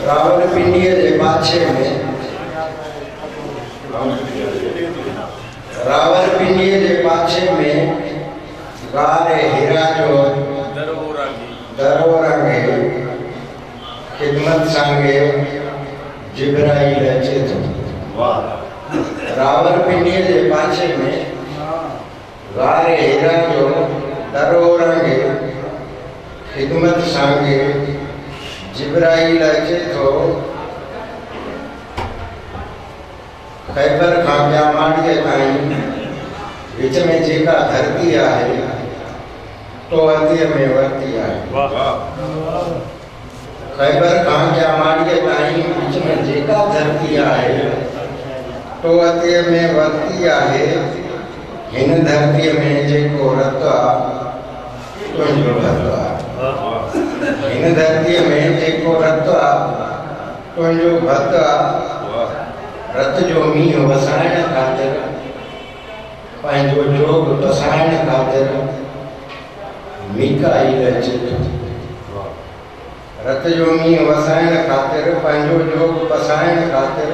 रावलपिंडी के पाछे में रावलपिंडी के पाछे में गारे हीरा जो दरोरांगे खिदमत सांगे जिब्राइल अचे तो रावलपिंडी के पाछे में गारे हीरा जो दरोरांगे खिदमत सांगे जिब्राइल अचे तो खैबर खां ब्यामाड़ीअ ताईं विच में जेका धरती आहे तो अतीअ में वरती आहे। खैबर खां ब्यामाड़ीअ ताईं विच में जेका धरती आहे तो अतीअ में वरती आहे। हिन धरतीअ में जेको रत आहे तुंहिंजो रत आहे। हिन धरतीअ में जेको रत आहे तुंहिंजो भत आहे। रत जो मींहुं वसाइण ख़ातिर पंहिंजो जोग बसाइण ख़ातिर मीकाईल अचे थो। रत जो मींहुं वसाइण ख़ातिर पंहिंजो जोग बसाइण ख़ातिर